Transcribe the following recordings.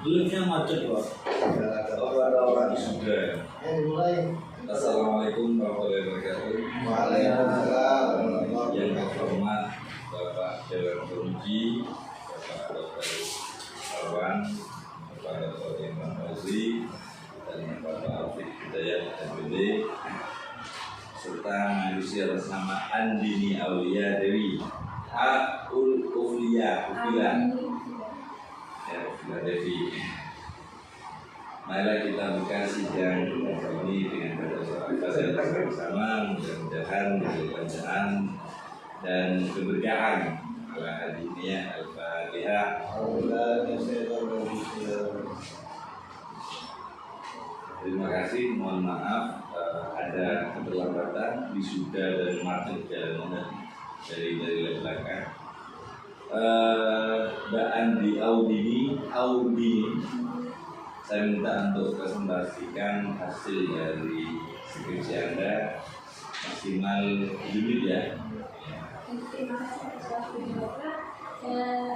Liftnya macet Pak. Ada orang sudah. Mulai. Assalamualaikum warahmatullahi wabarakatuh. Waalaikumsalam. Yang terhormat Bapak Dewan Pemudi, Bapak Dr. Arwan, Bapak Dr. Imam Fauzi, dan Bapak Afiq Hidayat MPD, serta manusia atas nama Andini Aulia Dewi Ufila Devi. Marilah kita buka sidang ini dengan berdoa bersama, mudah-mudahan kelancaran dan keberkahan. Al-Hadiniyah Al-Fatihah. Terima kasih, mohon maaf ada keterlambatan wisuda dan macet jalanan dari belakang. Mbak Andi Audini, saya minta untuk presentasikan hasil dari skripsi Anda maksimal limit ya. Terima kasih atas waktu Bapak.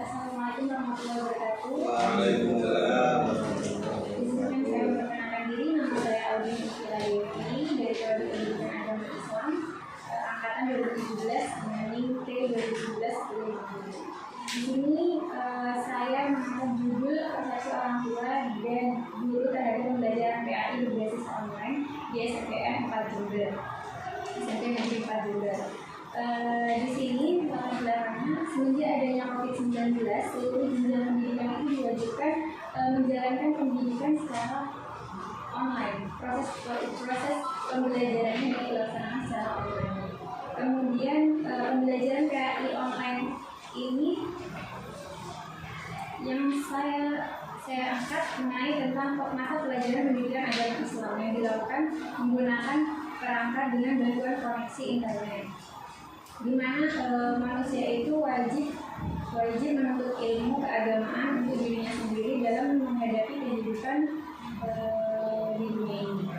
Assalamualaikum warahmatullahi wabarakatuh. Waalaikumsalam. Izinkan saya memperkenalkan diri, nama saya Audin Ufila Dewi dari Prodi Pendidikan Agama Islam angkatan 2017 dengan NIM T 2017. Di sini saya mengangkat judul persepsi orang tua dan guru terhadap pembelajaran PAI berbasis online di SMPN 4 Jember. SMP Negeri 4 Jember. Di sini belakangnya semenjak adanya COVID-19, seluruh jenjang pendidikan itu diwajibkan menjalankan pendidikan secara online. Proses pembelajarannya dilaksanakan secara online. Kemudian pembelajaran PAI online ini yang saya angkat mengenai tentang mata pelajaran pendidikan agama Islam yang dilakukan menggunakan perangkat dengan bantuan koneksi internet, di mana manusia itu wajib menuntut ilmu keagamaan untuk dirinya sendiri dalam menghadapi kehidupan di dunia ini.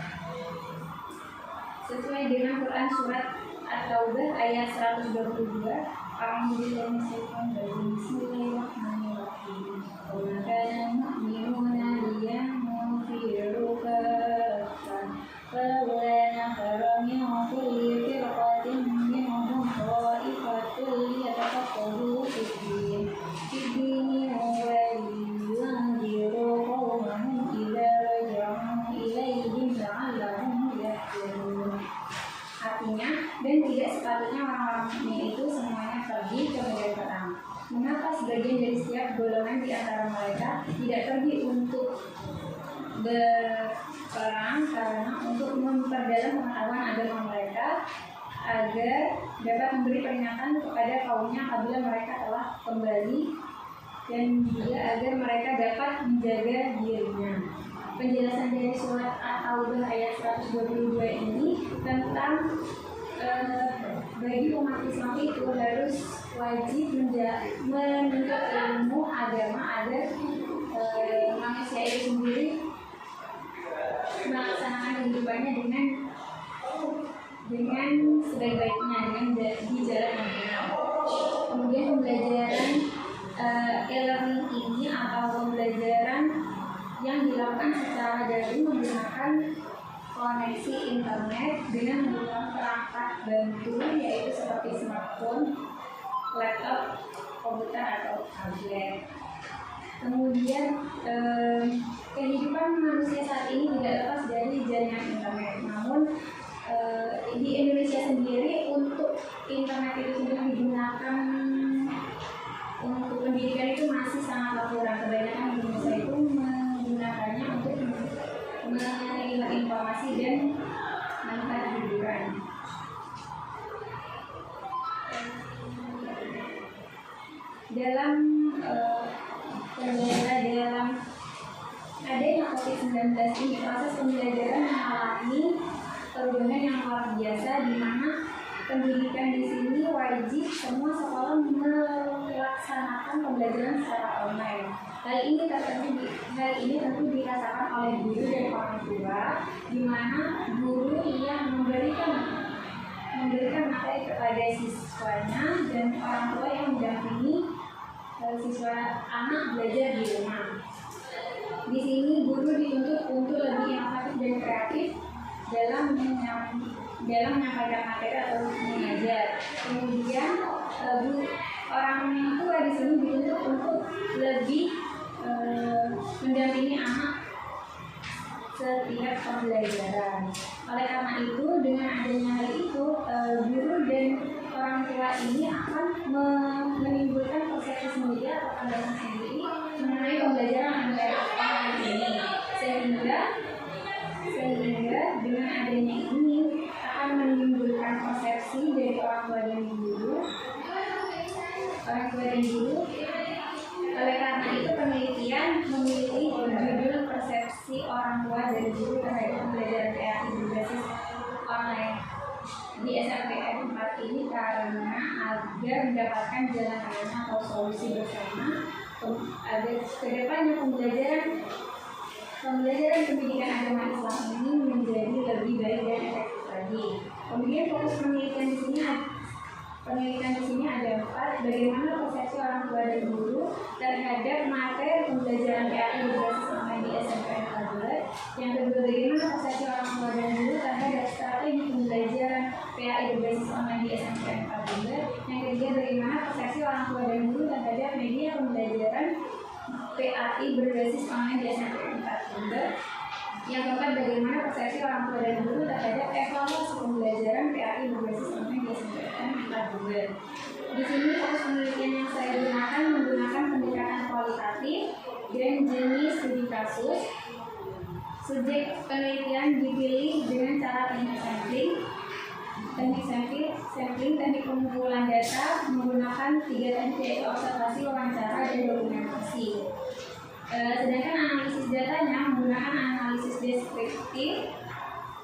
Sesuai dengan Quran surat At-Taubah ayat 122, Bismillahirrahmanirrahim. Wa kana mu'minuna liyanfiru kaffatan falaula nafara min kulli firqatin minhum ta'ifatun liyatafaqahu fid-din wa liyunziru qawmahum idza raja'u ilaihim la'allahum yahtadun. Artinya, dan tidak sepatutnya orang-orang mukmin itu semuanya pergi ke medan perang. Mengapa sebagian dari setiap golongan di antara mereka tidak pergi untuk berperang? Karena untuk memperdalam pengetahuan agama mereka agar dapat memberi peringatan kepada kaumnya apabila mereka telah kembali, dan juga agar mereka dapat menjaga dirinya. Penjelasan dari surat At-Taubah ayat 122 ini tentang bagi umat Islam itu harus wajib menuntut ilmu agama agar manusia itu sendiri melaksanakan kehidupannya dengan sebaik-baiknya, dengan di jalan yang benar. Kemudian pembelajaran e-learning ini atau pembelajaran yang dilakukan secara daring menggunakan koneksi internet dengan menggunakan perangkat bantu yaitu seperti smartphone, laptop, komputer atau tablet. Kemudian kehidupan manusia saat ini tidak lepas dari jaringan internet. Namun di Indonesia sendiri untuk internet itu sendiri digunakan untuk pendidikan itu masih sangat kurang. Kebanyakan Indonesia itu menggunakannya untuk menerima informasi dan manfaat hiburan. Dalam adanya COVID-19 ini, proses pembelajaran mengalami perubahan yang luar biasa, di mana pendidikan di sini wajib semua sekolah melaksanakan pembelajaran secara online. Hal ini tentu dirasakan oleh guru dan orang tua, di mana guru yang memberikan materi kepada siswanya dan orang tua yang mendampingi siswa anak belajar di rumah. Di sini guru dituntut untuk lebih inovatif dan kreatif dalam menyampaikan materi atau mengajar. Kemudian orang tua di sini dituntut untuk lebih mendampingi anak setiap pembelajaran. Oleh karena itu, dengan adanya hal itu, guru dan orang tua ini akan menimbulkan persepsi sendiri atau pandangan sendiri mengenai pembelajaran online ini, sehingga dengan adanya ini akan menimbulkan persepsi dari orang tua dan guru. Oleh karena itu, penelitian memilih judul persepsi orang tua dan guru terhadap pembelajaran PAI berbasis online di SMPN 4 ini karena agar mendapatkan jalan tengah atau solusi bersama agar kedepannya pembelajaran pendidikan agama Islam ini menjadi lebih baik dan efektif lagi. Kemudian fokus penelitian di sini ada 4. Bagaimana persepsi orang tua dan guru terhadap materi pembelajaran PAI berbasis online di SMPN 4. Yang kedua, bagaimana persepsi orang tua dan guru terhadap strategi pembelajaran PAI berbasis online di SMPN 4. Yang ketiga, bagaimana persepsi orang tua dan guru terhadap media pembelajaran PAI berbasis online di SMPN 4. Yang keempat, bagaimana persepsi orang tua dan guru terhadap evaluasi pembelajaran PAI berbasis online di SMPN 4. Di sini fokus penelitian yang saya gunakan menggunakan pendekatan kualitatif dan jenis studi kasus. Subjek penelitian dipilih dengan cara teknik sampling, teknik pengumpulan data menggunakan 3 teknik yaitu observasi, wawancara, dan dokumentasi. Sedangkan analisis datanya menggunakan analisis deskriptif,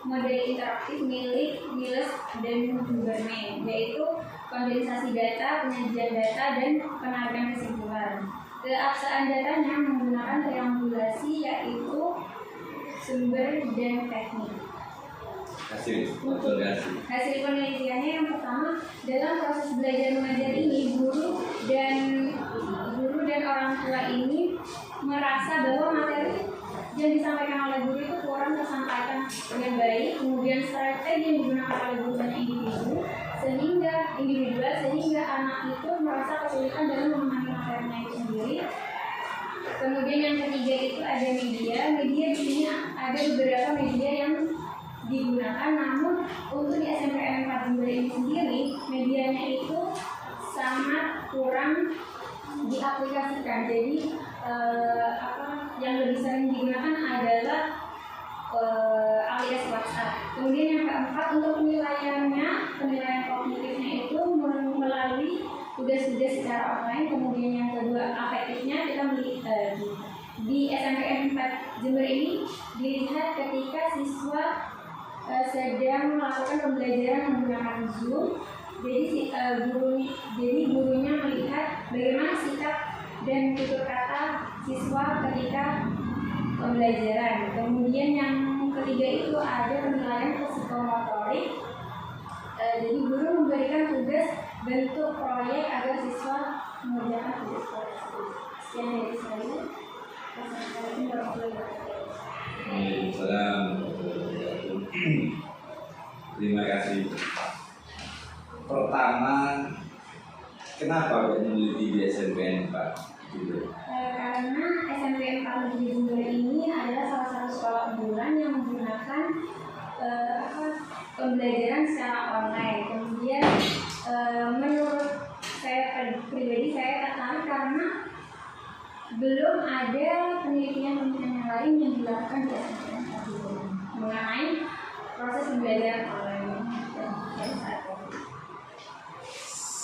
model interaktif milik Miles dan Huberman, yaitu kondensasi data, penyajian data, dan penarikan kesimpulan. Keabsahan datanya menggunakan triangulasi, yaitu sumber dan teknik. Hasil penelitiannya yang pertama, dalam proses belajar mengajar ini guru dan orang tua ini merasa bahwa materi yang disampaikan oleh guru itu kurang tersampaikan dengan baik. Kemudian strategi yang digunakan oleh guru dan individual sehingga anak itu merasa kesulitan dalam memahami materinya itu sendiri. Kemudian yang ketiga itu ada media di sini ada beberapa media yang digunakan, namun untuk di SMPN 4 Jember ini sendiri medianya itu sangat kurang diaplikasikan. Jadi yang lebih sering digunakan adalah alias WhatsApp. Kemudian yang keempat, untuk penilaian kognitifnya itu melalui tugas-tugas secara online. Kemudian yang kedua, afektifnya kita melihat di SMPN 4 Jember ini dilihat ketika siswa sedang melakukan pembelajaran menggunakan Zoom. Jadi gurunya melihat bagaimana sikap dan tutur kata siswa ketika pembelajaran. Kemudian yang ketiga itu ada penilaian psikomotorik. Jadi guru memberikan tugas bentuk proyek agar siswa mengerjakan tugas tersebut. Sekian dari saya. Wassalamualaikum warahmatullahi wabarakatuh. Waalaikumsalam. Terima kasih. Pertama, kenapa kok meneliti di SMPN 4? Karena SMPN 4 di Jember ini adalah salah satu sekolah unggulan yang menggunakan pembelajaran secara online. Kemudian menurut saya pribadi saya tertarik karena belum ada penelitian yang lain yang dilakukan di SMPN 4 mengenai proses pembelajaran online dan saat ini.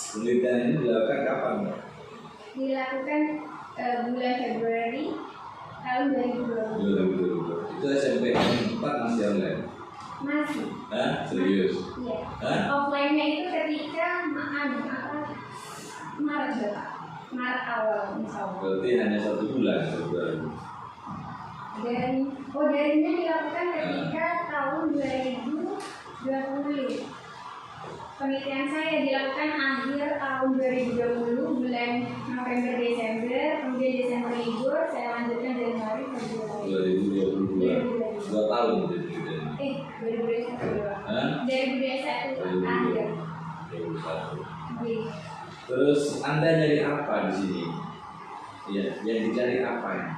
Penelitian ini dilakukan kapan, Mbak? Dilakukan bulan Februari tahun 2020. Itu SMPN 4 masih online? Masih. Hah? Serius? Iya. Hah? Offline-nya itu ketika Maret awal misalnya. Berarti hanya 1 bulan Februari. Daringnya dilakukan ketika tahun 2020. penelitian saya dilakukan akhir tahun 2020 bulan November Desember, kemudian Desember libur, saya lanjutkan Januari Februari 2022. 2 tahun itu. 2021 Hah? 2021 akhir. 2021. Oke. Terus Anda nyari apa di sini? Ya, yang dicari apa ya?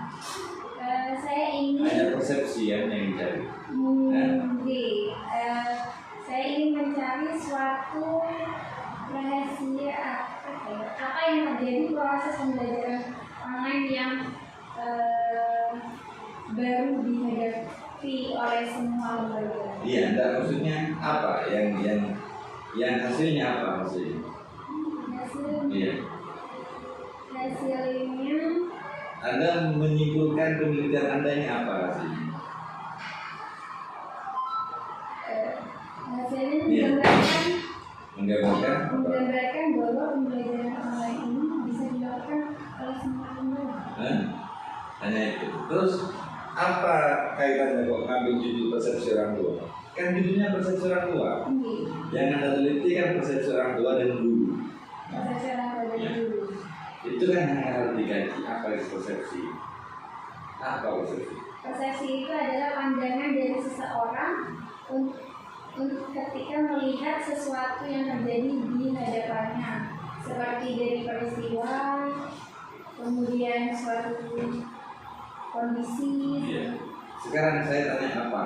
Saya ingin Hanya persepsi ya yang dicari. saya ingin mencari suatu rahasia apa yang terjadi proses pembelajaran online yang baru dihadapi oleh semua lembaga. Iya, Anda maksudnya apa? Yang hasilnya apa hasilnya? Iya. Hasilnya Anda menyimpulkan penelitian Anda ini apa hasilnya? Iya. menggambarkan bahwa pembelajaran online ini bisa dilakukan oleh semua lembaga. Hanya itu. Terus apa kaitannya kok ngambil judul persepsi orang tua? Kan judulnya persepsi orang tua. Yang Anda teliti kan persepsi orang tua dan guru. Persepsi orang tua dan guru. Itu kan yang harus dikaji. Apa itu persepsi? Apa persepsi? Persepsi itu adalah pandangan dari seseorang untuk ketika melihat sesuatu yang terjadi di hadapannya, seperti dari peristiwa, kemudian suatu kondisi. Iya. Sekarang saya tanya apa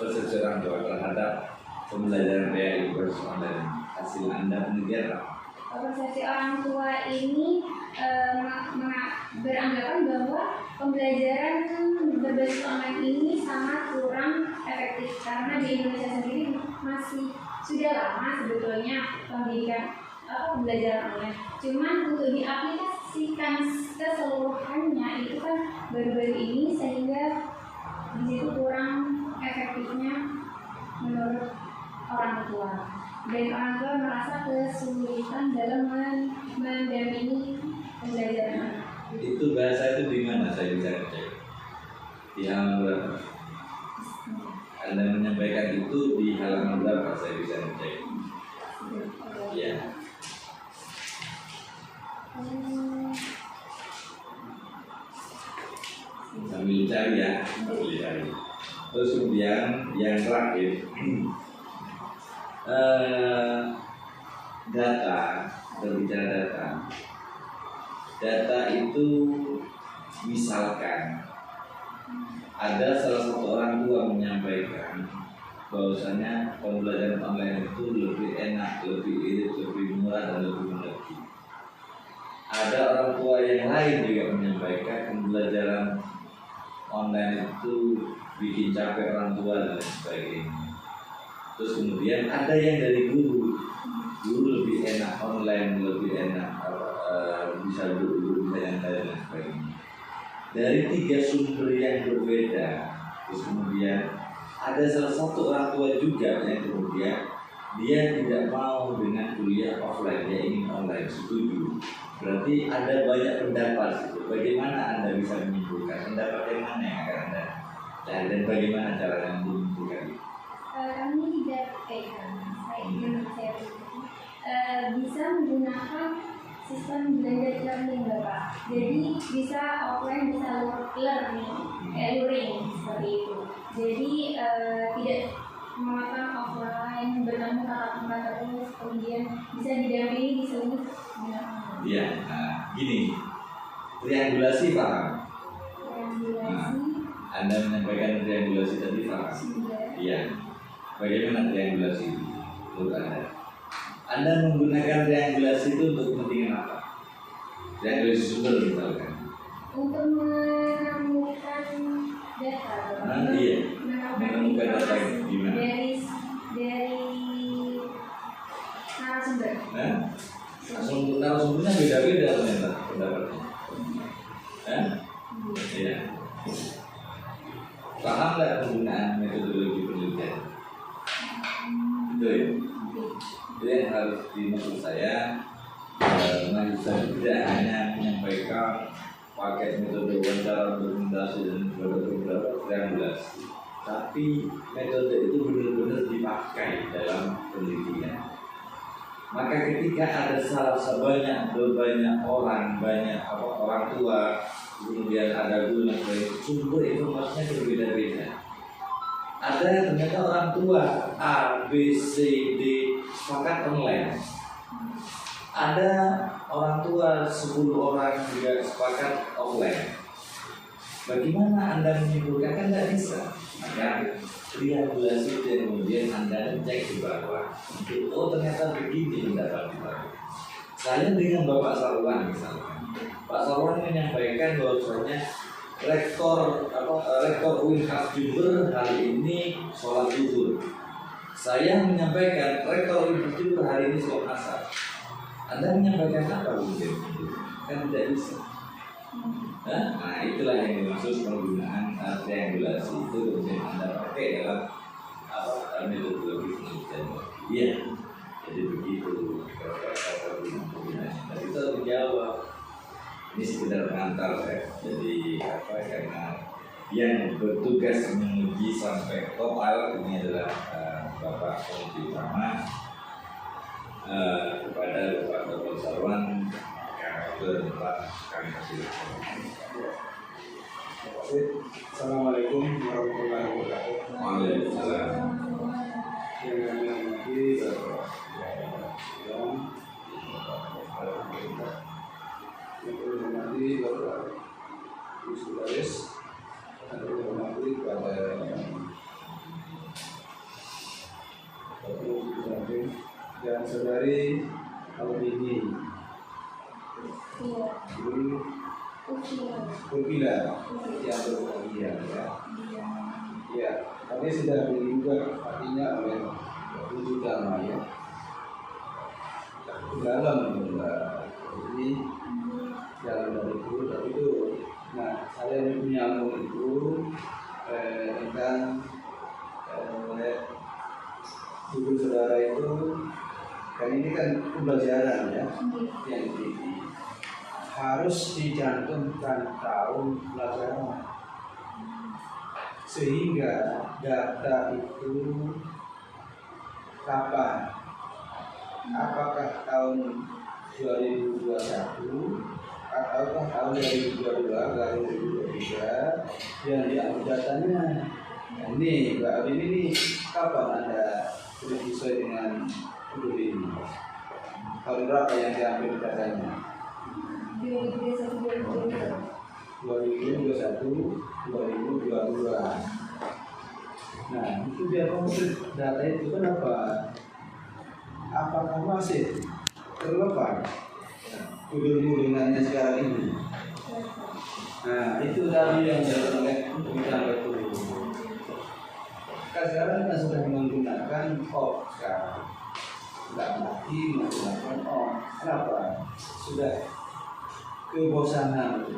persepsi orang tua terhadap pembelajaran PAI versus online? Hasil Anda penelitian apa? Persepsi orang tua ini beranggapan bahwa pembelajaran berbasis online ini sangat kurang efektif karena di Indonesia sendiri masih sudah lama sebetulnya pendidikan pembelajaran online. Cuman untuk diaplikasikan keseluruhannya itu kan baru-baru ini sehingga di situ kurang efektifnya menurut orang tua. Dan orang tua merasa kesulitan dalam mendampingi pembelajaran. Itu bahasa itu di mana saya bisa cek? Di halaman berapa? Anda menyampaikan itu di halaman berapa saya bisa cek? Ya. Sambil cari ya, sambil cari. Terus kemudian yang terakhir, data, berbicara data itu misalkan ada salah satu orang tua menyampaikan bahwasanya pembelajaran online itu lebih enak, lebih irit, lebih murah dan lebih mengerti. Ada orang tua yang lain juga menyampaikan pembelajaran online itu bikin capek orang tua dan lain sebagainya. Terus kemudian ada yang dari guru lebih enak online, lebih enak bisa duduk, bisa yang lain dan sebagainya. Dari 3 sumber yang berbeda, terus kemudian ada salah satu orang tua juga yang kemudian dia tidak mau dengan kuliah offline, dia ingin online, setuju. Berarti ada banyak pendapat. Bagaimana Anda bisa menyimpulkan pendapat yang mana yang akan Anda cari dan bagaimana cara Anda menyimpulkan itu? Kami tidak bisa menggunakan sistem blended learning, Bapak. Jadi bisa offline, bisa luring seperti itu. Jadi tidak memotong offline, bertemu tatap muka terus, kemudian bisa didampingi di seluruh. Iya, gini, triangulasi paham? Triangulasi. Anda menyampaikan triangulasi tadi paham? Iya. Bagaimana triangulasi itu menurut Anda? Anda menggunakan triangulasi itu untuk kepentingan apa? Triangulasi sumber misalkan. Untuk menemukan data. Iya. Menemukan data gimana? Dari narasumber. Narasumbernya beda-beda ternyata pendapatnya. Iya. Paham nggak penggunaan metodologi penelitian? Itu ya. Itu yang harus dimaksud saya. Mahasiswa tidak hanya menyampaikan pakai metode wawancara, dokumentasi dan beberapa triangulasi, tapi metode itu benar-benar dipakai dalam penelitian. Maka ketika ada salah sebanyak orang, orang tua, kemudian ada guru yang lain, sumber informasinya berbeda-beda. Ada ternyata orang tua A, B, C, D sepakat online. Ada orang tua 10 orang juga sepakat offline. Bagaimana Anda menyimpulkan? Kan tidak bisa. Maka triangulasi dan kemudian Anda cek di bawah. Oh ternyata begini pendapat kita. Saya dengan Bapak Sarwan misalnya. Pak Sarwan menyampaikan bahwasanya rektor UINKAS Jember hari ini sholat zuhur. Saya menyampaikan rektor UINKAS Jember hari ini sholat asar. Anda menyampaikan apa mungkin? Kan tidak bisa. Nah itulah yang dimaksud penggunaan triangulasi itu kemudian Anda pakai dalam metodologi penelitian. Iya, jadi begitu penggunaannya. Tapi itu harus dijawab. Ini sekedar pengantar ya. Jadi karena yang bertugas menguji sampai total ini adalah Bapak Penguji Utama kepada Bapak Dr. Sarwan bertempat kami kasih. Assalamualaikum warahmatullahi wabarakatuh. Waalaikumsalam. Yang kami hormati Bapak yang hormati Bapak Yusuf yang hormati kepada Bapak Yusuf dan saudari Albini. Kurpila yang berbahagia ya. Ya, kami sudah juga artinya oleh Wujud Dhamma ya. Dalam ini dalam dari itu, tapi itu. Nah, saya menyambung itu tentang guru saudara itu kan ini kan pembelajaran ya yang harus dicantumkan tahun pelajaran sehingga data itu kapan, apakah tahun 2021 ataukah tahun 2022 atau 2023 yang diambil datanya. Nah, ini Mbak Adin ini kapan Anda sudah sesuai dengan judul ini? Tahun berapa yang diambil datanya? 2021, 2022. Nah, itu biar komplit data itu kan apa? Apakah masih terlepas judul-judulnya sekarang ini? Nah, itu tadi yang dilakukan oleh Kementerian Perhubungan. Sekarang kita sudah menggunakan sekarang. Tidak lagi menggunakan Kenapa? Sudah kebosanan.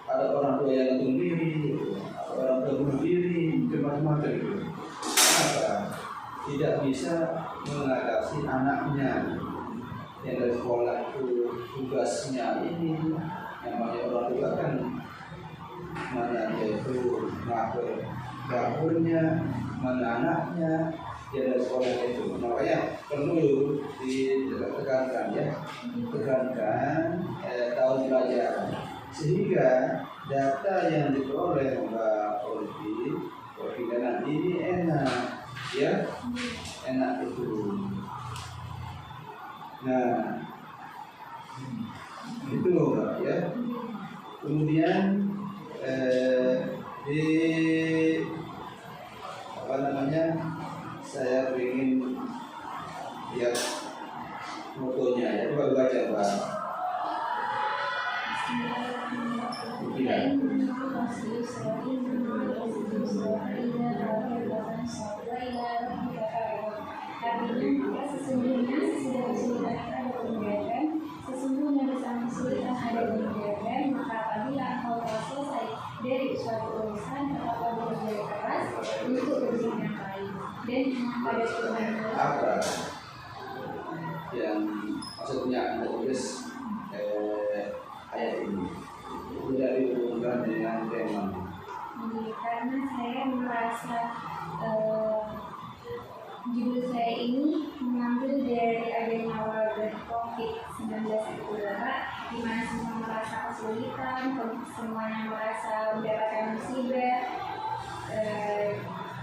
Ada orang tua yang gantung diri, ada orang tua bunuh diri, macam-macam itu. Kenapa? Tidak bisa mengatasi anaknya yang dari sekolah itu tugasnya ini. Namanya orang tua kan mana dia itu ngatur dapurnya, mana anaknya, dia dari sekolah itu. Makanya perlu ditekankan ya, tekankan tahun pelajaran sehingga data yang diperoleh Mbak Polri nanti ini enak ya, enak itu. Nah itu Mbak ya. Kemudian di saya ingin lihat fotonya ya, coba baca Mbak. Sesungguhnya bersama kesulitan ada kemudian, maka apabila engkau telah selesai dari suatu urusan, tetaplah bekerja keras untuk urusan yang lain. Dan pada Tuhan apa yang maksudnya Anda tulis ayat ini tidak dihubungkan dengan tema? Karena saya merasa judul saya ini mengambil dari adanya itu Bapak, di mana semua merasa kesulitan, semuanya merasa mendapatkan musibah.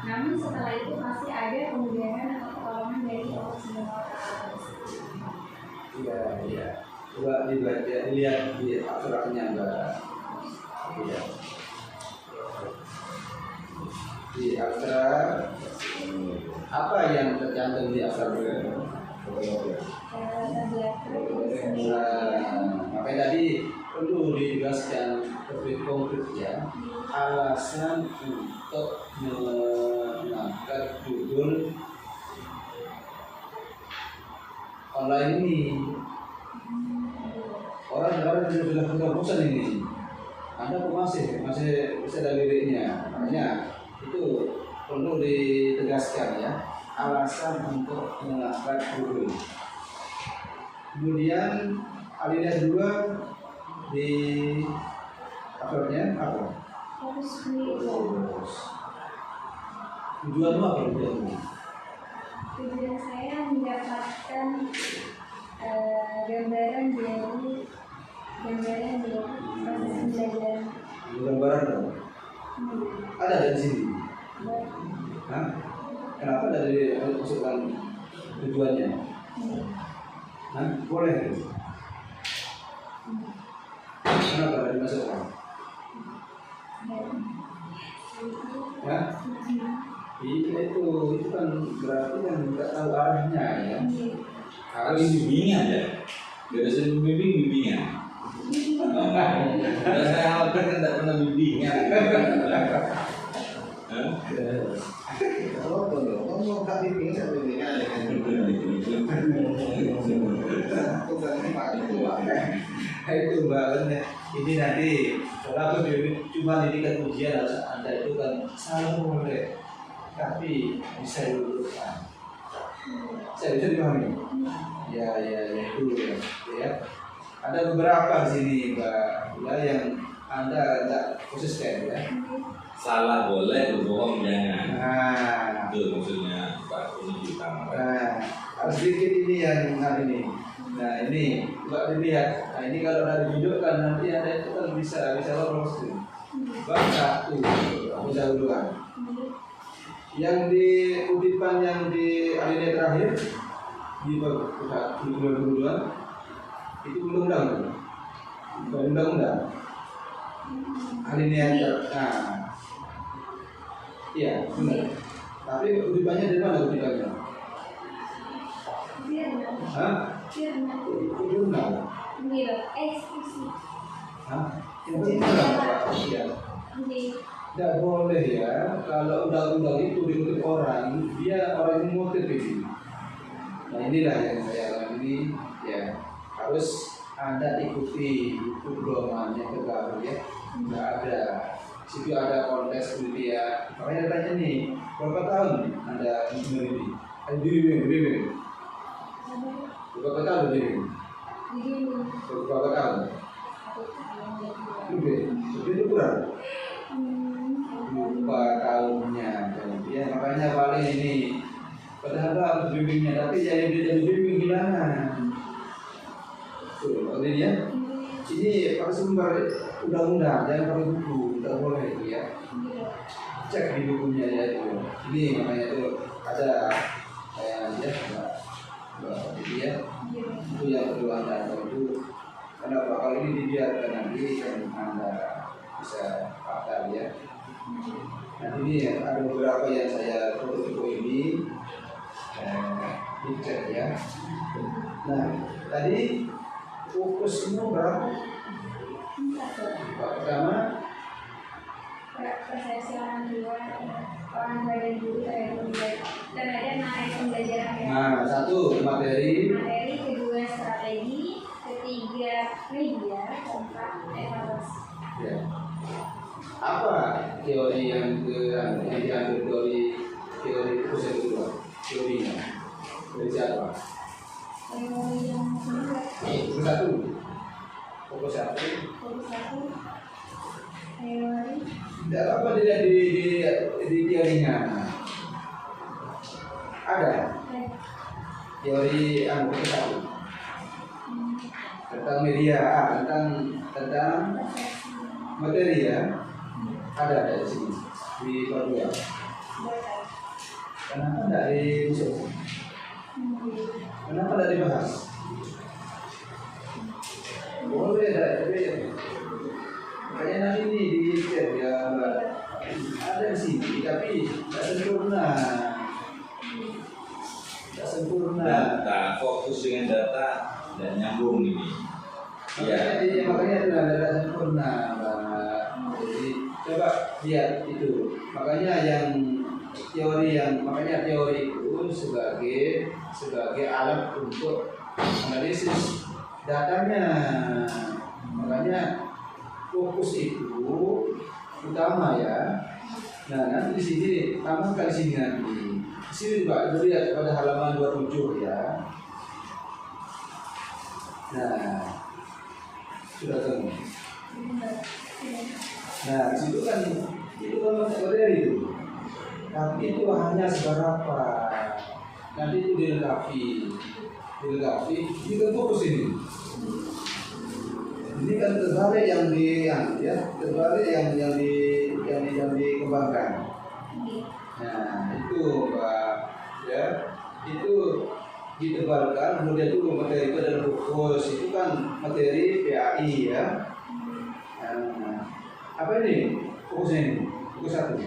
Namun setelah itu pasti ada kemudahan atau pertolongan dari Allah Subhanahu wa Ta'ala. Iya, iya. Coba dibaca, lihat di aturannya Mbak. Iya. Di Asra, apa yang tercantum di Asra? Makanya tadi perlu dijelaskan lebih konkret ya, alasan untuk mengangkat judul online ini. Orang sudah bosan ini. Anda kok masih ada liriknya, makanya itu perlu ditegaskan ya, alasan untuk mengangkat judul. Kemudian alinea 2 di akhirnya apa? Tujuanmu apa tujuanmu? Tujuan saya mendapatkan gambaran dari proses pembelajaran. Gambaran dong. Ada di sini. Hah? Kenapa ada dimasukkan tujuannya? Hah? Boleh. Kenapa ada dimasukkan? Hah? Iya itu kan berarti kan nggak tahu arahnya ya. Harus bimbingan ya. Biasa bimbingan. Dan saya khawatir kan tidak pernah bimbingan. Kalau kamu nggak bimbing, saya bimbingan ya kan. Bukan itu Pak. Itu Mbak, ini nanti kalau cuma didikan ujian Anda itu kan salah boleh, tapi bisa diluruskan. Saya bisa dipahami. Ya itu ya. Ada beberapa di sini Mbak, ya yang Anda tidak konsisten ya. Salah boleh, berbohong jangan. Nah, Itu maksudnya Pak ini utama. nah, harus sedikit ini yang hari ini. Nah ini coba dilihat. Nah ini kalau udah ditunjukkan nanti Anda itu kan bisa lolos tuh. Bab 1 aku dahulukan. Yang di kutipan yang di alinea terakhir di bab 22 itu undang-undang, bukan undang-undang. Alinea nah, iya benar. Tapi kutipannya dari mana kutipannya? Hah? Undang. Eksekusi. Hah? Yang benar Pak. Iya. Tidak boleh ya, kalau undang-undang itu dikutip orang, dia orang yang motif ini. Nah inilah yang saya alami ini, ya harus Anda ikuti buku domannya terbaru ya. Nggak ada, situ ada kontes penelitian. Makanya tanya nih, berapa tahun Anda meneliti? Bimbing. Berapa tahun bimbing? Berapa tahun? Lebih itu kurang. Lupa tahunnya, ya makanya paling ini padahal harus bimbingnya, tapi jadi bimbing gimana? Tuh, ya. Ini pakai sumber undang-undang, jangan pakai buku, tidak boleh itu ya. Cek di bukunya ya itu. Ini makanya itu ada kayak ya, ya itu yang perlu Anda tahu. Kenapa kalau ini dibiarkan nanti kan Anda bisa hafal ya. Nah ini ada beberapa yang saya foto ini dicek ya. Nah tadi fokusmu berapa? Pertama persepsi orang tua dan guru dan ada materi pembelajaran ya. nah satu materi, Kedua strategi, ketiga media, keempat evaluasi. ya. Apa teori yang diambil dari teori itu yang kedua? Teorinya dari siapa? Yang kedua, Satu, fokus satu. teori. Tidak apa dilihat di teorinya. Ada teori fokus satu. tentang media, tentang materi ya, ada di sini di part 2. Kenapa tidak diusut? Kenapa tidak dibahas? Boleh tapi makanya nanti ini di chat ya, ada di sini tapi tidak sempurna. Data, fokus dengan data dan nyambung ini. Ya. Makanya itu ada sempurna, Mbak. Jadi coba lihat itu. Makanya teori itu sebagai alat untuk analisis datanya. Makanya fokus itu utama ya. Nah nanti di sini tambahkan di sini nanti. Di sini juga lihat pada halaman 27 ya. Nah sudah ketemu. Nah di situ kan materi itu. Tapi itu hanya seberapa. Nanti itu dilengkapi. Ini kan fokus ini. Ini kan terbalik yang terbalik yang dikembangkan. Nah itu Pak ya, itu ditebalkan kemudian itu materi itu adalah fokus, itu kan materi PAI ya. Nah, apa ini fokusnya ini? Fokus 1.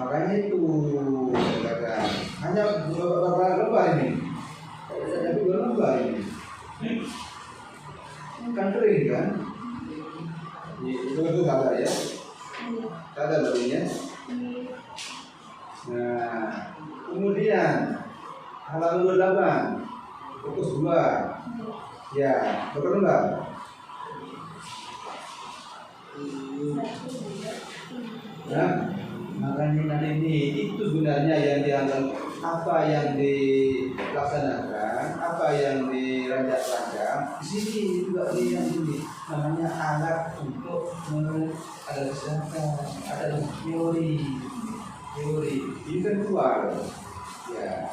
Makanya itu katakan hanya beberapa lembar ini. Tapi 2 lembar ini. Kan kering kan? Itu ada ya. Ada lebihnya. Nah, kemudian halaman 28 fokus 2. Ya, berapa lembar? Nah, makanya nanti ini itu sebenarnya yang dianggap apa yang dilaksanakan, apa yang dirancang di sini juga yang ini namanya alat untuk ada kesehatan, ada teori ini kan keluar ya.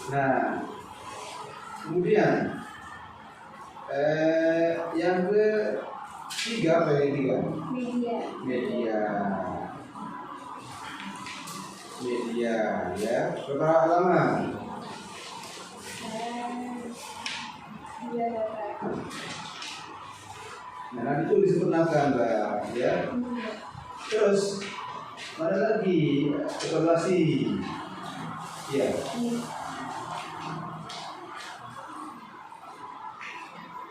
Nah, kemudian yang ketiga apa yang ketiga? Media ya. Berapa halaman? Nah, nanti itu disempurnakan Mbak ya. Terus mana lagi? Evaluasi. Ya.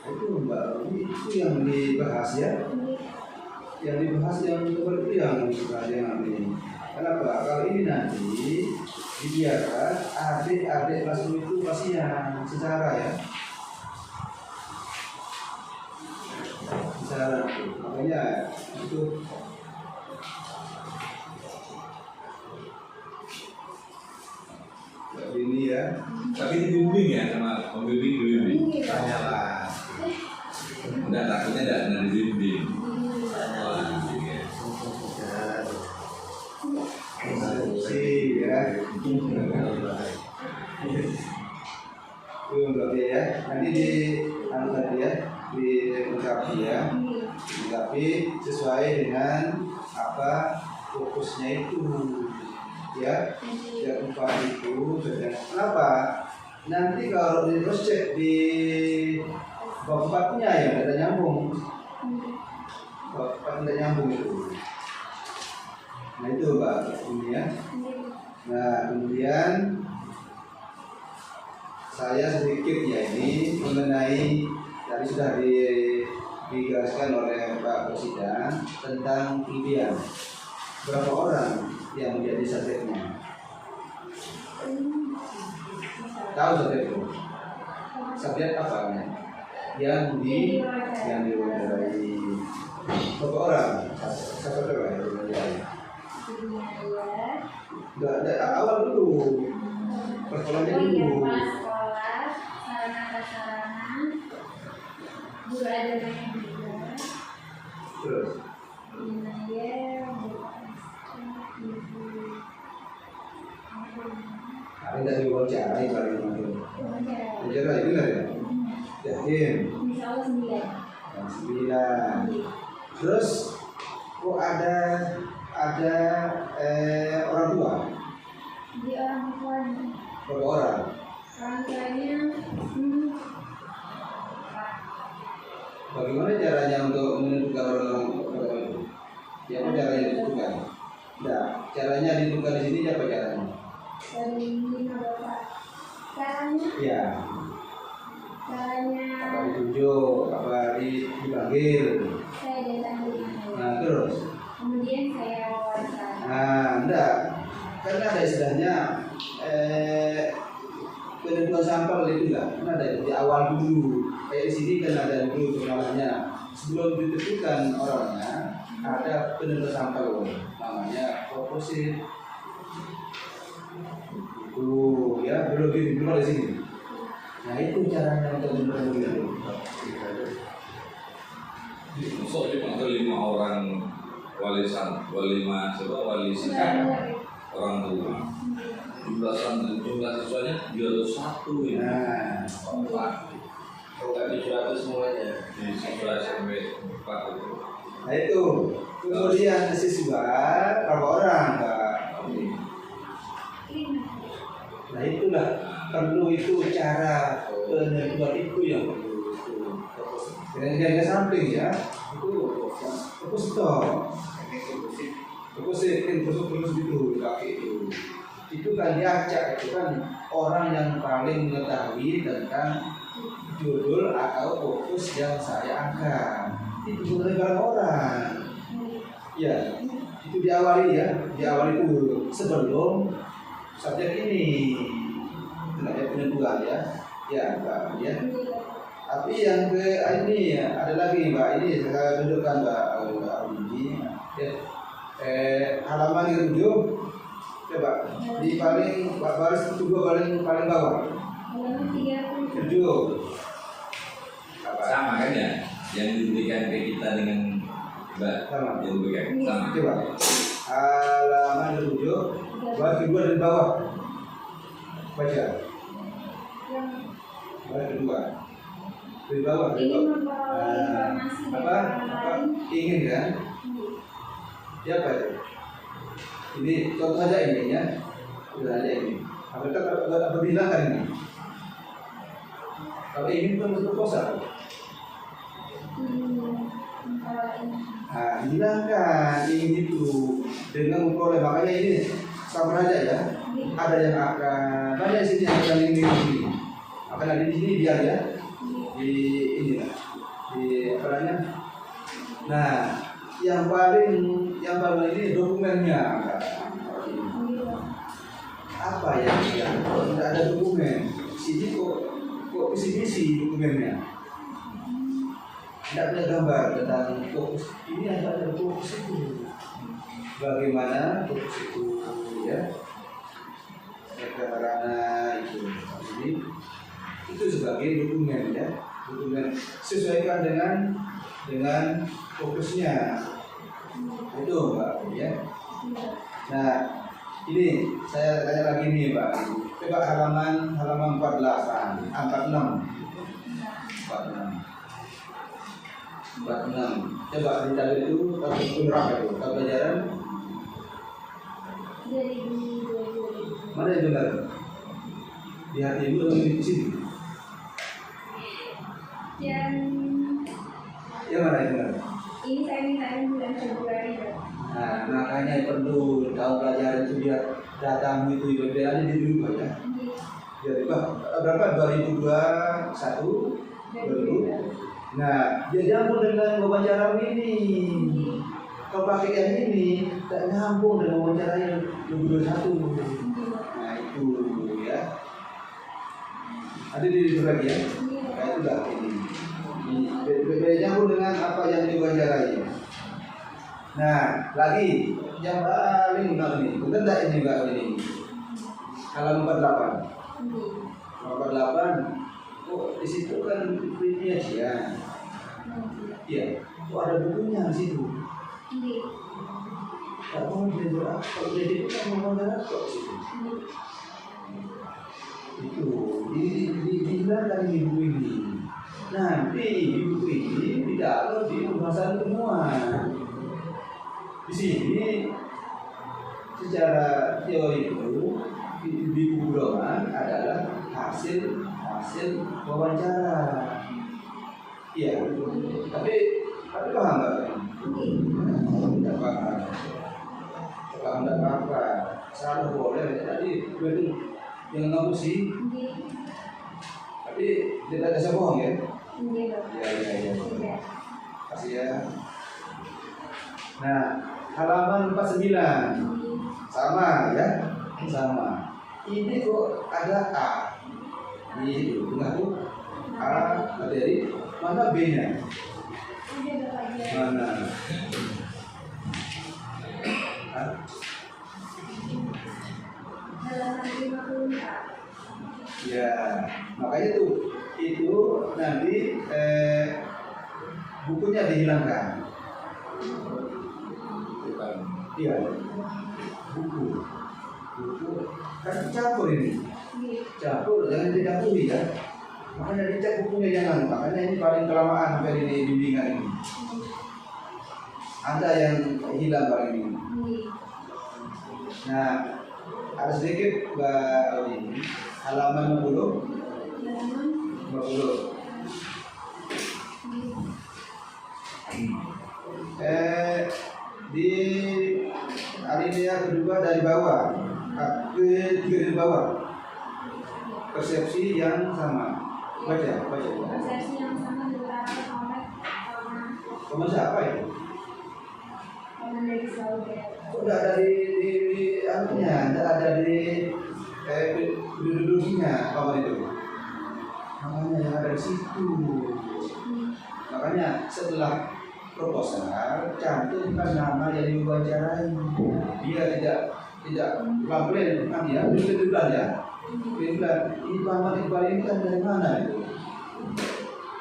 Itu Mbak, itu yang dibahas ya. Yang dibahas yang seperti yang ini. Kenapa? Kalau ini nanti dibiarkan adik-adik kelas itu pasien secara ya. Secara makanya itu ini ya. Tapi dibimbing ya sama pembimbing. Tanyalah. Enggak, takutnya enggak pernah dibimbing. Wah, iya. Instruksi ya. Itu berarti ya. Nanti di tadi ya, dilengkapi ya. Dilengkapi sesuai dengan apa fokusnya itu. Ya, yang 4 itu kenapa? Nanti kalau di cross check di bab 4-nya ya ada nyambung. Bab 4 tidak nyambung itu. Nah itu Pak ini ya. Nah kemudian saya sedikit ya ini mengenai tadi sudah dijelaskan oleh Pak Presiden tentang kelebihan. Berapa orang yang menjadi subjeknya? Tahu subjeknya? Subjek apa namanya? Yang diwawancarai. Berapa orang? Satu orang yang diwawancarai. Enggak ada awal dulu. Persoalannya dulu. Sekolah, sarana, guru ada banyak juga. Terus. Tapi tidak diwawancarai paling itu. wawancara. Wawancara benar ya? Yakin? Insya Allah 9. Yang 9. Terus kok ada orang tua? Jadi orang tuanya. Berapa orang? Orang tuanya Bagaimana caranya untuk menentukan orang tua itu? Ya, apa caranya ditentukan? Nah, caranya ditentukan di sini apa caranya? dari 5 bapak. Caranya Ya, caranya apa ditunjuk, apa dipanggil. saya datang ke rumah. Nah, terus? Kemudian saya wawancara. Nah, enggak. Karena ada istilahnya penentuan sampel itu enggak. Kan ada di awal dulu. Kayak di sini kan ada dulu perkenalannya. Sebelum ditentukan orangnya, ada penentuan sampel namanya proposit. Itu ya, belum ada di sini. Nah, itu caranya untuk menentukan itu. Masuk cuma ke 5 orang wali siswa orang tua. Jumlah siswanya 201 ya. Nah, Kalau nggak di 200 semuanya di siswa SMP 4 itu. nah itu. Kemudian siswa berapa orang, Pak? Nah, itulah perlu itu cara penentuan itu yang perlu. Jangan sampling ya. Itu depositor. Deposit itu pakai itu. Itu kan diacak, itu kan orang yang paling mengetahui tentang judul atau fokus yang saya angkat. Itu bukan orang. Ya, itu diawali dulu sebelum subjek ini. Ada penentuan ya. Ya, Pak ya. Tapi yang ke ini ya, ada lagi Mbak, ini saya tunjukkan Mbak ini ya. Halaman yang 7 coba di paling baris kedua paling bawah. Halaman 37. 7 Sama kan ya? Yang diberikan ke kita dengan Mbak Sama. yang diberikan sama. Coba halaman 7 baris kedua dari bawah, baca baris kedua dari bawah. Ini memperoleh informasi dari apa orang lain. ingin kan? Siapa itu? Ini contoh aja ini ya. Udah aja ini. Apa bilang kan ini? Kalau ingin itu proposal. Nah, bilangkan ingin itu dengan memperoleh, makanya ini sama aja ya. Ada yang akan banyak sini yang ingin ini. Akan ada di sini biar ya. Di ini lah. Di apa namanya? Nah, yang paling ini dokumennya apa ya? Tidak ada dokumen. Sini kok visi dokumennya. Tidak punya gambar tentang fokus. Ini ada fokus itu. Bagaimana fokus itu ya? Karena itu sebagai dokumen ya. Dokumen sesuaikan dengan fokusnya. Itu Mbak ya. Nah, ini saya tanya lagi nih Mbak. Coba halaman 46. 46. Coba dicari itu berapa itu? Pelajaran Dari 2022. mana yang benar? Di hati ibu atau di sini? Yang mana yang benar? Ini saya minta bulan Februari ya. Nah, makanya perlu tahu pelajaran itu biar datamu itu IPB-nya dirubah ya. Dirubah berapa? 2021 2000. Nah, dia nyambung dengan wawancara ini. Kalau pakai yang ini, tak nyambung dengan wawancara yang 2021. Nah, itu ya. Ada di lagi ya. Nah, itulah ini. Beda nyambung dengan apa yang diwawancarai. Nah, lagi yang paling benar ini, benar tak ini Mbak ini? Halaman 48. 48. Oh, di situ kan printnya dia. Iya. Oh, ada bukunya di situ. Kalau mau belajar, kalau jadi itu kan mau belajar kok di situ. itu dibilang dari ibu ini. Nanti ibu ini ditaruh di pembahasan temuan. Di sini secara teori itu di pedoman adalah hasil wawancara. Iya, tapi paham nggak? Tidak paham. Kalau nggak apa-apa, salah boleh. Tadi gue tuh jangan ngomong sih. Tapi tidak ada bohong ya. Ya. Kasih ya. Nah, halaman 49 sama ya, sama. Ini kok ada A di tengah tuh A materi, mana B-nya? Mana? Ya, makanya tuh itu nanti bukunya dihilangkan. Iya, buku kan campur ini, campur jangan dicampuri ya. Makanya dicek bukunya jangan, makanya ini paling kelamaan sampai ini bimbingan ini. Ada yang hilang paling ini. Nah, ada sedikit Mbak Audi, halaman 50. Di alinea kedua dari bawah, ketiga dari bawah, persepsi yang sama. Baca. Persepsi yang sama diutarakan oleh Kamu siapa itu? Paman dari Saudi. Kok tidak ada di anunya, tidak ada di duduk-duduknya kawan itu. Makanya yang ada di situ. Makanya setelah proposal cantumkan nama yang diwawancarai. Dia tidak pelan-pelan nanti ya, pelan ya. Pelan. Ini Muhammad Iqbal ini kan dari mana itu?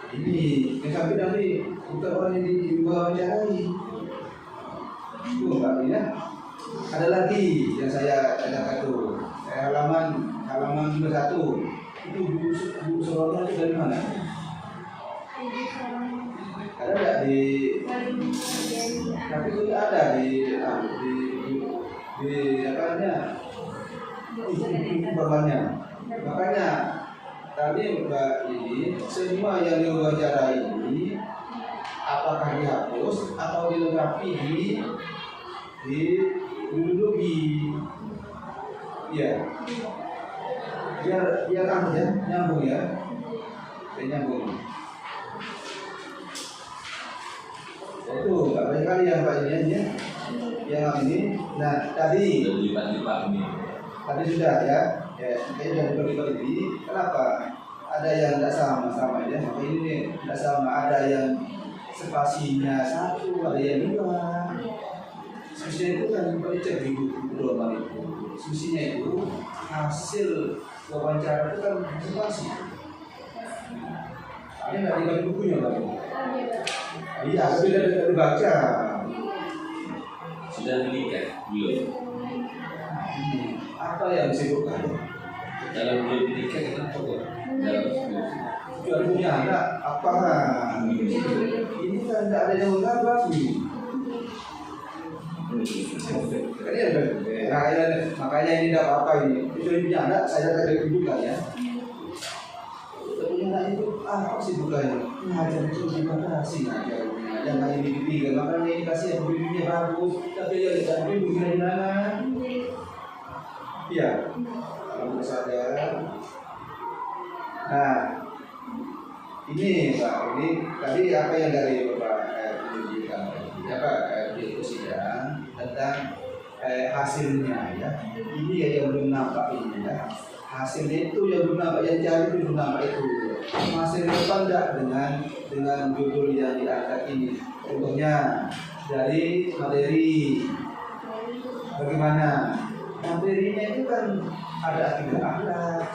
Ini yang sampai nanti bukan orang yang diwawancarai. Itu enggak ya. Ada lagi yang saya katakan itu halaman 1 itu buku seorang itu dari mana? Ada nggak di? Tapi itu ada di apanya? Informannya. Makanya tadi Mbak ini semua yang diwawancarai ini apakah dihapus atau dilengkapi di duduki? Ya. Biar kamu ya nyambung ya. Nyambung. Itu nggak banyak kali yang Pak ini ya. Yang ini. Nah tadi Lipat-lipat ini. Tadi sudah ya. Ya, ini sudah dibagi ini. Kenapa? Ada yang tidak sama ya. Maka ini tidak sama. Ada yang spasinya 1, ada yang 2. Spasinya itu kan dicek di buku doang itu. Spasinya itu hasil wawancara itu kan spasi. Ini nggak dibagi bukunya Pak. Iya, tapi tidak dibaca. Sudah menikah belum? Apa yang disebutkan? Dalam belum menikah kenapa kok? Dalam Jual punya anak apa? Ini kan tidak ada yang menggambar nih. Makanya ini tidak apa-apa ini. Itu punya anak saya tidak bukan ya. Punya anak itu apa sih bukannya? Ngajar itu gimana sih ngajar? Jangan ini dipikir, makanya ini kasih yang bimbingnya bagus, tapi ya tidak bimbing gimana? Iya, kalau sadar. Nah, ini Pak, ini tadi apa yang dari Bapak pendidikan di sidang tentang hasilnya ya. Ini yang belum nampak ini ya. Hasilnya itu yang belum nampak, yang cari itu belum nampak itu. Masih relevan tidak dengan judul yang diangkat ini? Contohnya dari materi bagaimana? Materinya itu kan ada akidah akhlak.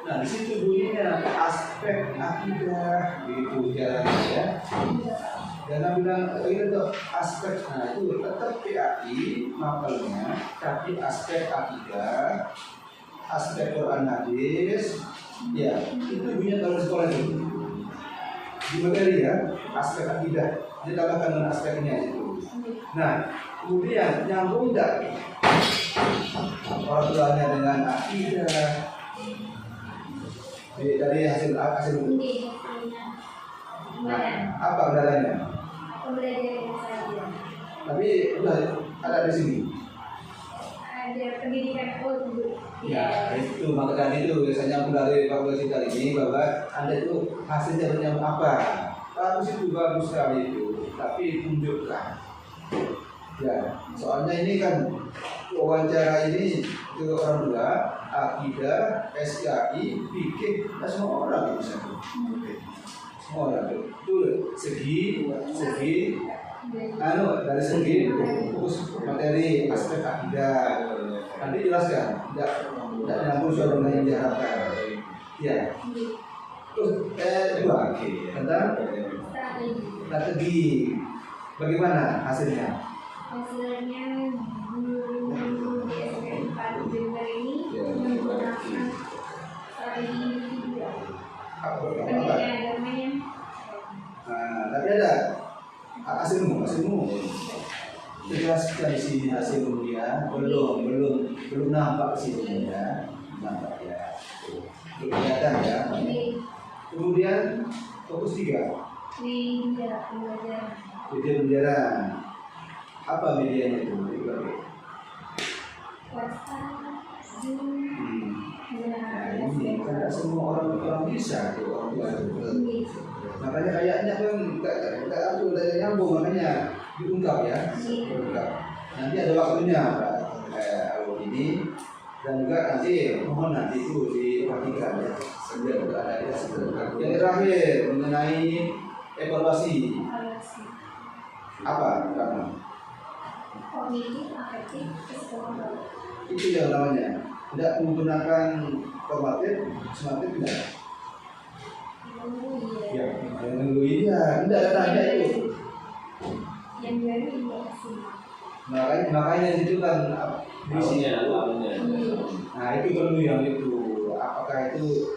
Nah di situ bunyinya aspek akidah gitu jalannya ya. Jangan bilang itu aspek, nah itu tetap PAI mapelnya, tapi aspek akidah aspek Quran hadis, ya itu ibunya kalau sekolah itu di materi ya, aspek akidah ditambahkan dengan aspeknya itu. Nah, kemudian nyambung tidak orang tuanya dengan akidah dari hasil Ini nah, apa kendalanya? pembelajaran saja. Tapi udah ada di sini. Ada pendidikan Ya, itu maka tadi itu biasanya aku dari fakultas kali ini bahwa Anda itu hasilnya menyambut apa? Bagus itu bagus sekali itu, tapi tunjukkan. Ya, soalnya ini kan wawancara ini ke orang tua, akidah, SKI, fikih, semua orang bisa. Semua orang itu segi dari segi fokus materi aspek akidah. Nanti jelaskan, tidak nyambung soal dengan yang diharapkan. Ya. Terus kedua tentang strategi. Bagaimana hasilnya? Hasilnya guru di SMP 4 Jember ini menggunakan strategi individual. Pendidikan agamanya. Nah, tapi ada hasilmu. Jelaskan di sini hasilnya belum nampak di sini ya, nampak ya, belum kelihatan ya. Kemudian fokus 3 Media pembelajaran. media pembelajaran. Apa medianya itu? WhatsApp, Zoom, Nah ini kan tidak semua orang bisa tuh orang tua itu. Makanya kayaknya kan nggak ada nyambung, makanya diungkap ya, diungkap. Nanti ada waktunya Pak ini, dan juga nanti mohon nanti itu diperhatikan ya, biar tidak ada yang terakhir mengenai evaluasi apa karena kognitif, afektif, psikologis. itu yang namanya tidak menggunakan formatif, sumatif tidak. Ya, yang dulu ini ya tidak ada tanya itu. Yang baru inovasi. Makanya itu kan Isinya. nah itu perlu yang itu. Apakah itu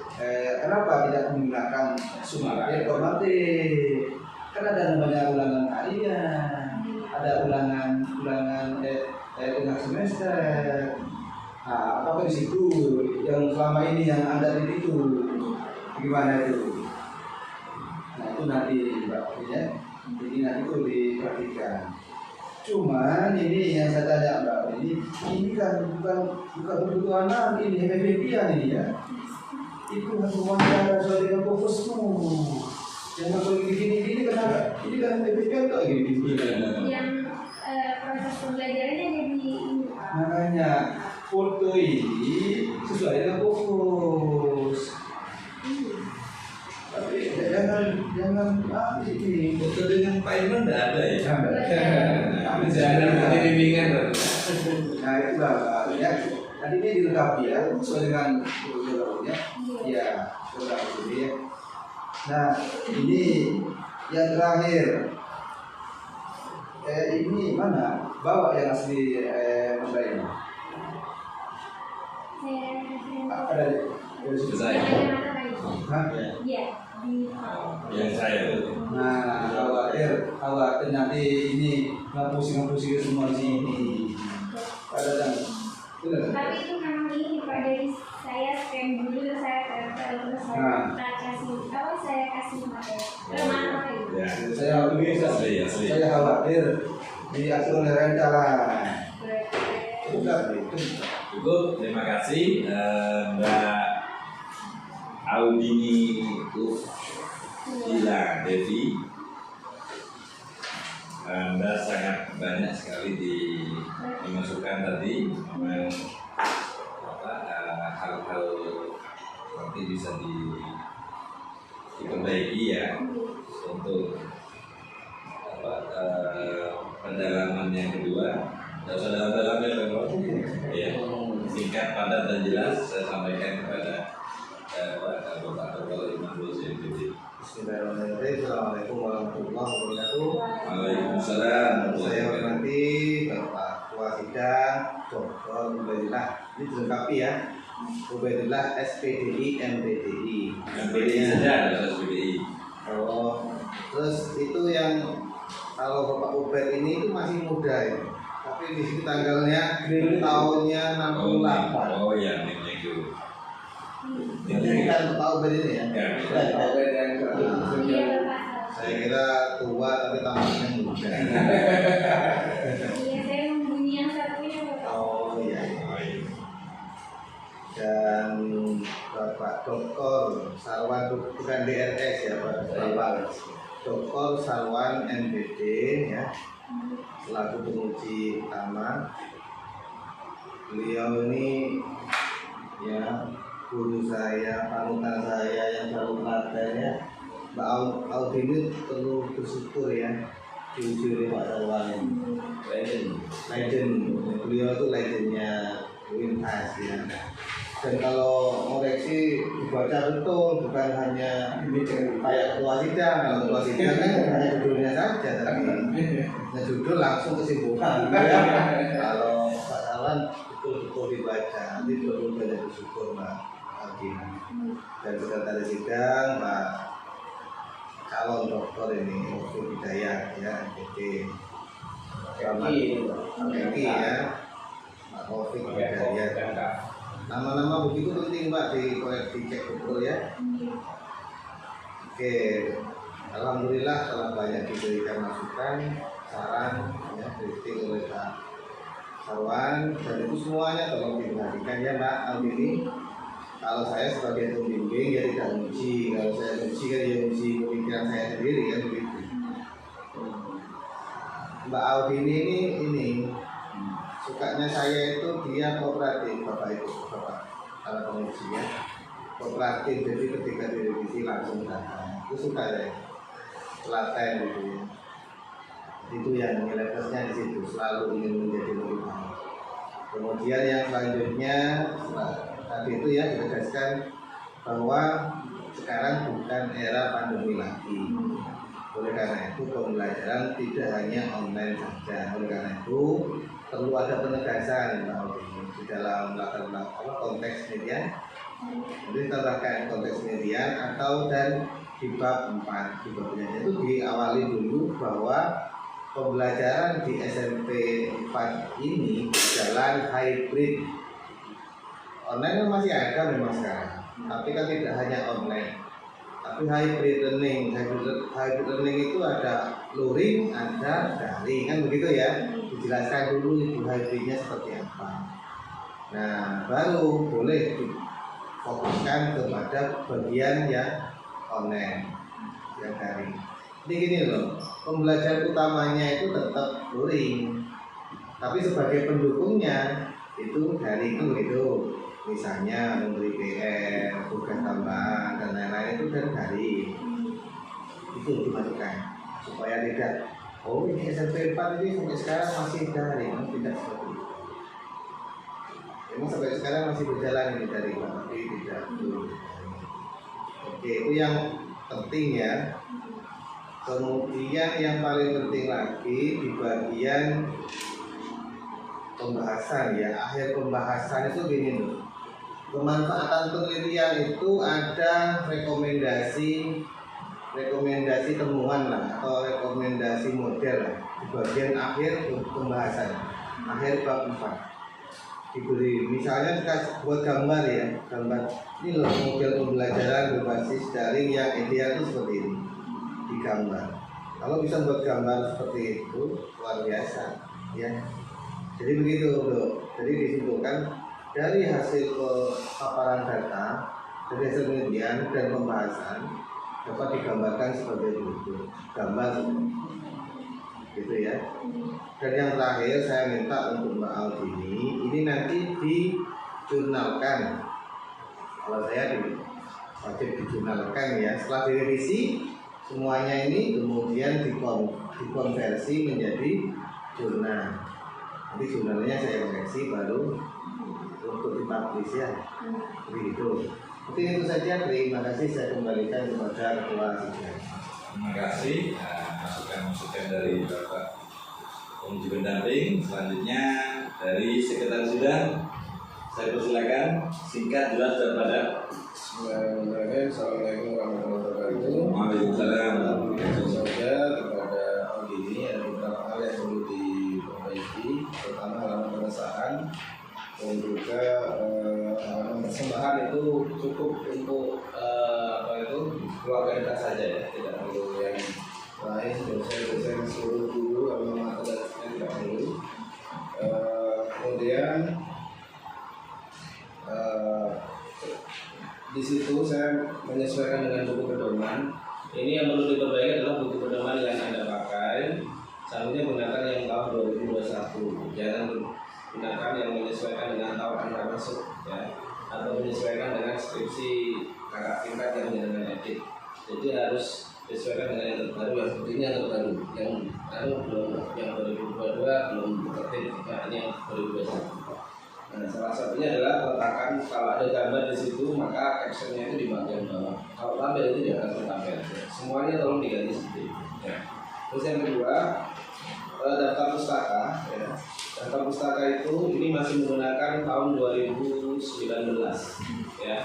kenapa tidak menggunakan sumatif, formatif? Kan ada namanya ulangan harian, ada ulangan tengah semester. Nah, apakah di situ yang selama ini yang Anda didik itu gimana itu? Nah itu nanti Mbak ya, jadi nanti itu diperhatikan. Cuman ini yang saya tanya Mbak ini kan bukan kebutuhan ini HPP-an ini ya. Itu harus wawancara sesuai dengan fokusmu. Jangan kalau gini kenapa? Ini kan HPP-an kok gini. Yang proses pembelajarannya jadi Makanya foto ini sesuai dengan fokus. Tapi jangan ini Foto dengan Pak Iman tidak ada ya? Jangan bimbingan. Nah itulah ya. Tadi ini dilengkapi ya sesuai dengan jalurnya. Ya, sudah ini ya. Nah ini yang terakhir. Ini mana? Bawa yang asli Mandailing. Ada di situ. Saya. Hah? Iya, di Yang saya. Nah, khawatir nanti ini ngapusi semua di sini. Ada benar. tapi itu memang ini Pak, dari saya scan dulu terus saya tempel terus saya kasih materi materi. Ya. Saya khawatir diatur oleh rental lah. Cukup, terima kasih Mbak Audini Ila Devi. Anda sangat banyak sekali dimasukkan tadi hal-hal seperti bisa diperbaiki ya untuk pendalaman yang kedua. Tidak usah dalam-dalamnya ya, singkat, padat dan jelas saya sampaikan kepada Bapak Ketua Imam Dosen BPD. Bismillahirrahmanirrahim. Assalamualaikum warahmatullahi wabarakatuh. Waalaikumsalam. Saya hormati Bapak Ketua Sidang, Dr. Alhamdulillah. Ini dilengkapi ya. Ubaidillah SPDI MPDI. MPDI saja ada SPDI. Oh, terus itu yang kalau Bapak Ubaid ini itu masih muda ya, tapi di situ tanggalnya tahunnya 68. Oh iya, ini dulu. Ini kan Bapak Ubaid ini ya. Ya, Sudah, ya? Ada yang Iya Bapak. Saya kira tua tapi tampaknya muda. Iya saya membunyi yang satunya Bapak. Oh iya. Dan Bapak Dr. Salwan, bukan DRS ya Bapak Dr. Salwan MBD ya, selaku penguji utama. Beliau ini ya guru saya, panutan saya yang selalu teladan ya. Mbak Audi ini perlu bersyukur ya diuji oleh Pak Salwan ini. Legend, beliau itu legendnya Wintas ya. Dan kalau koreksi dibaca betul, bukan hanya kayak ketua sidang. Kalau ketua sidang kan hanya judulnya saja, tapi nah, judul langsung kesimpulan. Ya. Kalau Pak Salwan betul-betul dibaca, nanti perlu banyak bersyukur Mbak Alvina. Dan sekretaris sidang Pak calon doktor ini Taufik Hidayat ya, MPD. Selamat pagi ya, Pak Taufik Hidayat. Nama-nama begitu penting Mbak dicek betul ya. Oke, alhamdulillah telah banyak diberikan masukan, saran, ya, kritik oleh Pak Salwan, dan itu semuanya tolong diperhatikan ya Mbak Aldini. Kalau saya sebagai pembimbing ya tidak menguji, kalau saya menguji kan ya menguji pemikiran saya sendiri kan begitu. Mbak Aldini ini sukanya saya itu dia kooperatif Bapak Ibu, Bapak para penguji ya, kooperatif, jadi ketika direvisi langsung datang, itu suka ya, telaten gitu ya. Itu yang nilai plusnya di situ, selalu ingin menjadi lebih baik. Kemudian yang selanjutnya tadi itu ya ditegaskan bahwa sekarang bukan era pandemi lagi. Oleh karena itu pembelajaran tidak hanya online saja. Oleh karena itu perlu ada penegasan di dalam latar konteks media. Jadi tambahkan konteks media atau dan di bab 4 di babnya itu diawali dulu bahwa pembelajaran di SMP 4 ini jalan hybrid. Online masih ada memang sekarang, tapi kan tidak hanya online. Tapi hybrid learning itu ada luring, ada daring, kan begitu ya. Dijelaskan dulu itu hybridnya seperti apa. Nah, baru boleh difokuskan kepada bagian yang online, yang daring. Jadi gini loh, pembelajaran utamanya itu tetap luring, tapi sebagai pendukungnya itu daring, kan begitu. Misalnya memberi PR, tugas tambahan dan lain-lain itu kan daring. Itu dimasukkan supaya tidak, oh ini SMP 4 ini sampai sekarang masih daring, tidak seperti itu. Memang sampai sekarang masih berjalan ini daring, tapi tidak dulu. Oke, itu yang penting ya. Kemudian yang paling penting lagi di bagian pembahasan ya, akhir pembahasan itu gini loh. Pemanfaatan penelitian itu ada rekomendasi temuan lah atau rekomendasi model lah di bagian akhir pembahasan, akhir bab 4 diberi. Misalnya kita buat gambar ya, gambar ini loh model pembelajaran berbasis daring yang ideal itu seperti ini, digambar. Kalau bisa buat gambar seperti itu luar biasa ya. Jadi begitu loh. Jadi disimpulkan dari hasil paparan data, dari hasil penelitian dan pembahasan dapat digambarkan sebagai berikut, gambar gitu ya. Dan yang terakhir saya minta untuk Mbak Aldini ini nanti dijurnalkan. Kalau saya wajib dijurnalkan ya. Setelah direvisi semuanya ini kemudian dikonversi menjadi jurnal. Nanti jurnalnya saya koreksi baru untuk dipublish ya. Begitu. Mungkin itu saja. Terima kasih. Saya kembalikan kepada Ketua Sidang. Terima kasih masukan-masukan dari Bapak penguji pendamping. Selanjutnya dari Sekretaris Sidang Saya persilakan singkat, jelas dan padat. Bismillahirrahmanirrahim. Assalamualaikum warahmatullahi wabarakatuh. Waalaikumsalam. Langsung saja kepada Audi ini ada beberapa hal yang perlu diperbaiki, terutama halaman pengesahan dan juga halaman persembahan itu cukup untuk keluarga kita saja ya, tidak perlu yang lain, dosen seluruh guru alma mater dan sebagainya tidak perlu. Kemudian di situ saya menyesuaikan dengan buku pedoman. Ini yang perlu diperbaiki adalah buku pedoman yang Anda pakai. Seharusnya gunakan yang tahun 2021. Jangan gunakan yang menyesuaikan dengan tahun Anda masuk ya, atau menyesuaikan dengan skripsi kakak tingkat yang dengan edit. Jadi harus disesuaikan dengan yang terbaru, yang sepertinya yang terbaru. Yang belum, yang 2022 belum tertib, ini yang 2021. Nah, salah satunya adalah letakkan kalau ada gambar di situ maka captionnya itu di bagian bawah. Kalau tabel itu di atas tabel. Semuanya tolong diganti seperti itu. Ya. Terus yang kedua, daftar pustaka. Ya. Daftar pustaka itu ini masih menggunakan tahun 2019. Ya.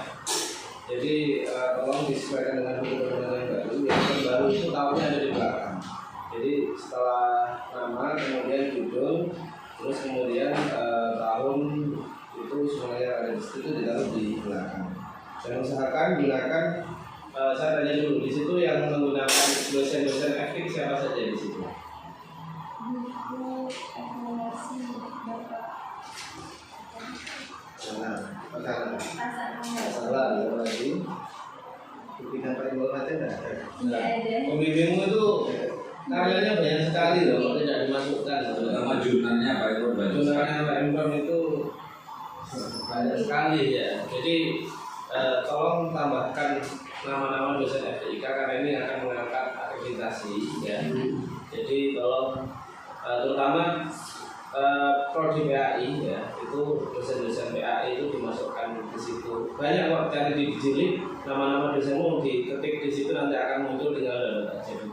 Jadi tolong disesuaikan dengan buku pedoman yang baru. Yang baru itu tahunnya ada di belakang. Jadi setelah nama kemudian judul, terus kemudian tahun itu semuanya ada di situ ditaruh di belakang. Saya usahakan gunakan, saya tanya dulu di situ yang menggunakan dosen-dosen FIK siapa saja di situ? Buku evaluasi Bapak Salah, ada lagi. Buktikan Pak Iqbal aja nggak ada. Tidak ada. Pembimbingmu itu karyanya banyak sekali loh, kalau tidak dimasukkan. Terutama jurnalnya Pak Iqbal banyak Jurnalnya Pak Iqbal itu banyak sekali ya. Jadi tolong tambahkan nama-nama dosen FDIK karena ini akan mengangkat akreditasi ya. Jadi tolong terutama prodi PAI ya, itu dosen-dosen PAI itu dimasukkan di situ. Banyak kok, cari di Digilik nama-nama dosenmu diketik di situ nanti akan muncul, tinggal download aja di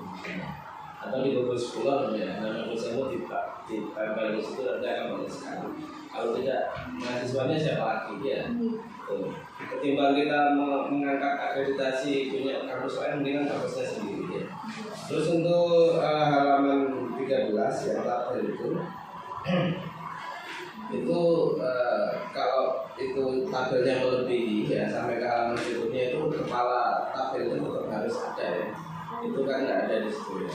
atau di Google Scholar ya, nama dosenmu ditempel di situ nanti akan banyak sekali. Kalau tidak, mahasiswanya siapa lagi ya? Tuh. Ketimbang kita mengangkat akreditasi punya kampus lain, mendingan kampusnya sendiri ya. Terus untuk halaman 13 ya, tabel itu kalau itu tabelnya melebihi ya sampai ke halaman berikutnya itu kepala tabelnya tetap harus ada ya. Itu kan nggak ada di situ ya.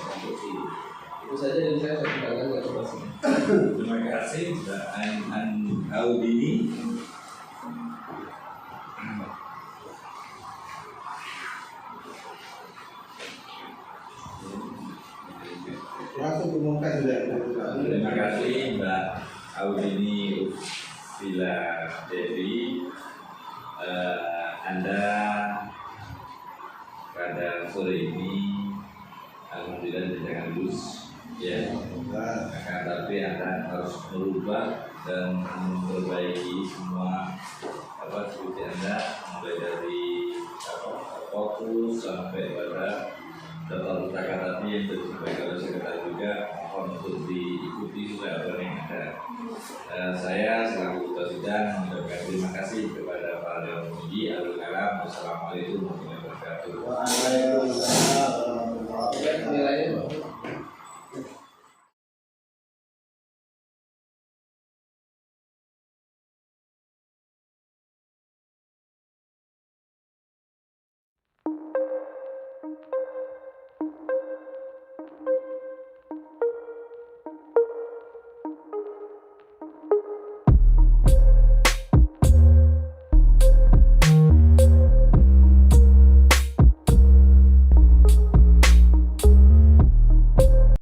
Itu saja dari saya kembangkan ke terus. Terima kasih Mbak Audini. Langsung umumkan sudah. Terima kasih Mbak Audini Villa Devi. Anda pada sore ini alhamdulillah jangan lulus ya, akan tapi Anda harus merubah dan memperbaiki semua seperti Anda, mulai dari fokus sampai pada data pustaka tadi yang disampaikan oleh sekretariat juga, mohon untuk diikuti supaya apa yang ada. Saya selaku ketua sidang mengucapkan terima kasih kepada para dewan penguji. Wassalamualaikum warahmatullahi wabarakatuh. Waalaikumsalam.